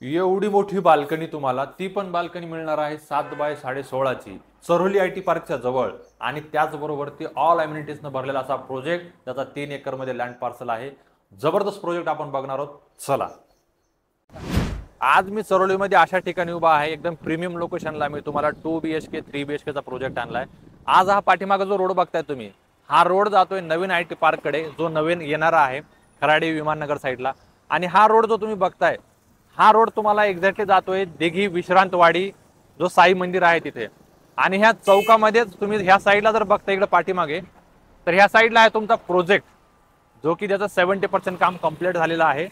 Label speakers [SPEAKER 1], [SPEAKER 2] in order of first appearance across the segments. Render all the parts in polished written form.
[SPEAKER 1] एवढी मोठी बाल्कनी तुम्हाला, ती पण बाल्कनी मिळणार आहे 7 बाय 16.5ची चरोली आय टी पार्कच्या जवळ, आणि त्याचबरोबर ती ऑल अम्युनिटीजनं भरलेला असा प्रोजेक्ट, त्याचा 3 एकरमध्ये लँड पार्सल आहे. जबरदस्त प्रोजेक्ट आपण बघणार आहोत. चला, आज मी चरोलीमध्ये अशा ठिकाणी उभा आहे, एकदम प्रीमियम लोकेशनला. मी तुम्हाला 2 BHK 3 BHKचा प्रोजेक्ट आणलाय. आज हा पाठीमागे जो रोड बघताय तुम्ही, हा रोड जातोय नवीन आय टी पार्ककडे, जो नवीन येणारा आहे खराडी विमाननगर साईडला. आणि हा रोड जो तुम्ही बघताय, हा रोड तुम्हाला एक्झॅक्टली जातोय दिघी विश्रांतवाडी, जो साई मंदिर आहे तिथे. आणि ह्या चौकामध्येच तुम्ही ह्या साईडला जर बघता इकडे पाठीमागे, तर ह्या साईडला आहे तुमचा प्रोजेक्ट, जो की त्याचं 70% काम कम्प्लीट झालेलं आहे.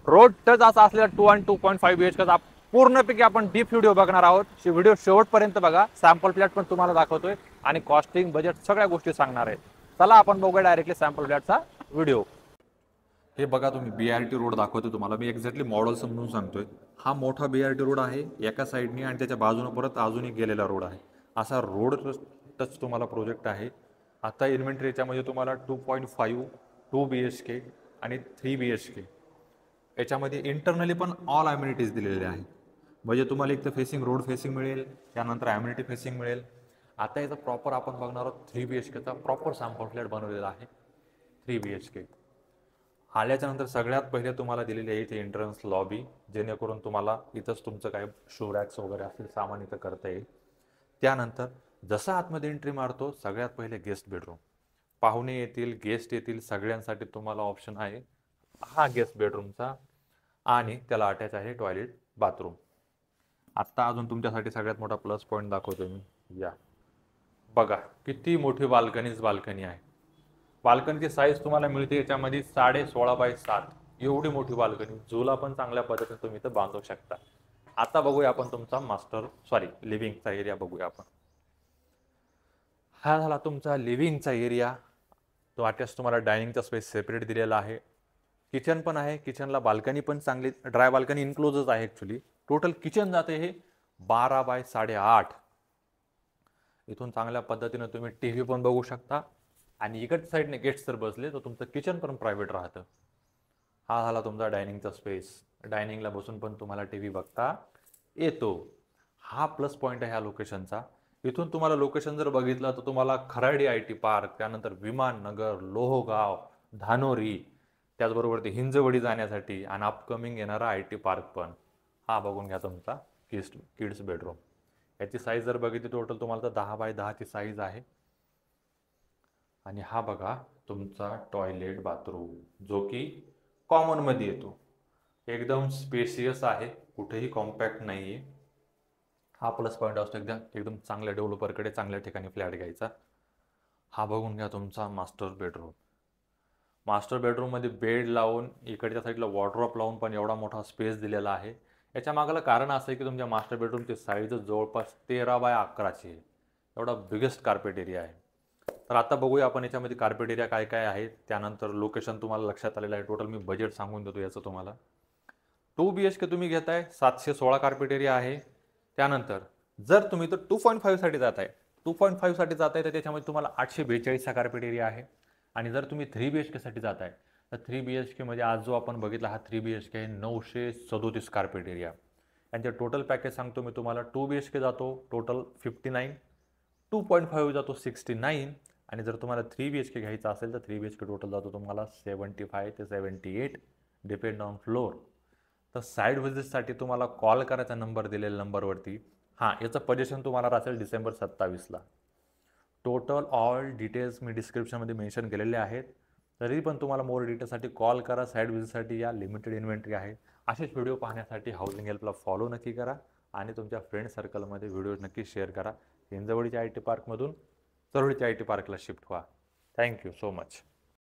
[SPEAKER 1] रोड टच असा असलेला 2 आणि 2.5 BHKचा पूर्णपैकी आपण डीप व्हिडिओ बघणार आहोत. व्हिडिओ शेवटपर्यंत बघा. सॅम्पल फ्लॅट पण तुम्हाला दाखवतोय आणि कॉस्टिंग, बजेट सगळ्या गोष्टी सांगणार आहे. चला आपण बघूया डायरेक्टली सॅम्पल फ्लॅटचा व्हिडिओ. हे बघा, तुम्ही BRT रोड दाखवतो तुम्हाला. मी एक्झॅक्टली मॉडेल समजून सांगतोय. हा मोठा BRT रोड आहे एका साईडनी, आणि त्याच्या बाजूने परत अजूनही गेलेला रोड आहे. असा रोड टच तुम्हाला प्रोजेक्ट आहे. आता इन्व्हेंटरी याच्यामध्ये तुम्हाला 2.5, 2 BHK आणि 3 BHK याच्यामध्ये इंटरनली पण ऑल ॲम्युनिटीज दिलेले आहेत. म्हणजे तुम्हाला एक तर फेसिंग, रोड फेसिंग मिळेल, त्यानंतर ॲम्युनिटी फेसिंग मिळेल. आता याचा प्रॉपर आपण बघणार आहोत 3 BHKचा प्रॉपर सॅम्पल फ्लॅट बनवलेला आहे. 3 BHK आल्याच्या नंतर सगळ्यात पहिले तुम्हाला दिलेली आहे इथे एंट्रन्स लॉबी, जेणेकरून तुम्हाला इथंच तुमचं काही शू रॅक्स वगैरे असतील सामान इथं करता येईल. त्यानंतर जसं आतमध्ये एंट्री मारतो, सगळ्यात पहिले गेस्ट बेडरूम. पाहुणे येतील, गेस्ट येतील, सगळ्यांसाठी तुम्हाला ऑप्शन आहे हा गेस्ट बेडरूमचा, आणि त्याला अटॅच आहे टॉयलेट बाथरूम. आत्ता अजून तुमच्यासाठी सगळ्यात मोठा प्लस पॉईंट दाखवतो मी. या बघा, किती मोठी बाल्कनी आहे. बाल्कनीची साईज तुम्हाला मिळते याच्यामध्ये 16.5 बाय 7. एवढी मोठी बाल्कनी, झुला पण चांगल्या पद्धतीने तुम्ही इथं बांधू शकता. आता बघूया आपण तुमचा लिव्हिंगचा एरिया बघूया आपण. हा झाला तुमचा लिव्हिंगचा एरिया. तो अटॅच तुम्हाला डायनिंगचा स्पेस सेपरेट दिलेला आहे. किचन पण आहे. किचनला बाल्कनी पण चांगली, ड्राय बाल्कनी इन्क्लोजच आहे ॲक्च्युली. टोटल किचन जाते हे 12 बाय 8.5. इथून चांगल्या पद्धतीने तुम्ही TV पण बघू शकता, आणि इकडच्या साईडने गेट्स जर बसले तर तुमचं किचन पण प्रायव्हेट राहतं. हा झाला तुमचा डायनिंगचा स्पेस. डायनिंगला बसून पण तुम्हाला TV बघता येतो. हा प्लस पॉईंट आहे ह्या लोकेशनचा. इथून तुम्हाला लोकेशन जर बघितलं तर तुम्हाला खराडी IT पार्क, त्यानंतर विमाननगर, लोहगाव, धानोरी, त्याचबरोबर ते हिंजवडी जाण्यासाठी, आणि अपकमिंग येणारा IT पार्क पण. हा बघून घ्या तुमचा किड्स बेडरूम. याची साईज जर बघितली टोटल तुम्हाला तर 10 बाय 10ची साईज आहे. आणि हा बघा तुमचा टॉयलेट बाथरूम, जो की कॉमनमध्ये येतो. एकदम स्पेसियस आहे, कुठेही कॉम्पॅक्ट नाही आहे. हा प्लस पॉईंट असतो एकदम चांगल्या डेव्हलपरकडे चांगल्या ठिकाणी फ्लॅट घ्यायचा. हा बघून घ्या तुमचा मास्टर बेडरूम. मास्टर बेडरूममध्ये बेड लावून, इकडच्या साईडला वॉर्डरोब लावून पण एवढा मोठा स्पेस दिलेला आहे. याच्या मागलं कारण असं आहे की तुमच्या मास्टर बेडरूमची साईज जवळपास 13 बाय 11ची आहे. एवढा बिगेस्ट कार्पेट एरिया आहे. तर आता बघूया आपण याच्यामध्ये कार्पेट एरिया काय काय आहे, त्यानंतर लोकेशन तुम्हाला लक्षात आलेलं आहे. टोटल मी बजेट सांगून देतो याचं तुम्हाला. 2 BHK तुम्ही घेताय, 716 कार्पेट एरिया आहे. त्यानंतर जर तुम्ही तर 2.5 साठी जाताय, 2.5 साठी जाताय तर त्याच्यामध्ये तुम्हाला 842चा कार्पेट एरिया आहे. आणि जर तुम्ही 3 BHK साठी जाताय तर 3 BHK मध्ये आज जो आपण बघितला हा 3 BHK आहे, 937 कार्पेट एरिया. यांचे टोटल पॅकेज सांगतो मी तुम्हाला. 2 BHK जातो टोटल 59, 2.5 जातो 69, आणि जर तुम्हाला 3 BHK घ्यायचा असेल तर 3 BHK टोटल जातो तुम्हाला 75 ते 78, डिपेंड ऑन फ्लोर. तर साईड व्हिजिटसाठी तुम्हाला कॉल करायचा नंबर दिलेल्या नंबरवरती. हां, याचं पोझिशन तुम्हाला असेल डिसेंबर 27ला. टोटल ऑल डिटेल्स मी डिस्क्रिप्शनमध्ये मेन्शन केलेले आहेत. तरी पण तुम्हाला मोर डिटेल्ससाठी कॉल करा. साईड व्हिजिटसाठी या, लिमिटेड इन्व्हेंटरी आहे. असेच व्हिडिओ पाहण्यासाठी हाऊसिंग हेल्पला फॉलो नक्की करा, आणि तुमच्या फ्रेंड सर्कलमध्ये व्हिडिओ नक्की शेअर करा. हिंजवडीच्या IT पार्कमधून चरोलीच्या IT पार्कला शिफ्ट व्हा. Thank you so much.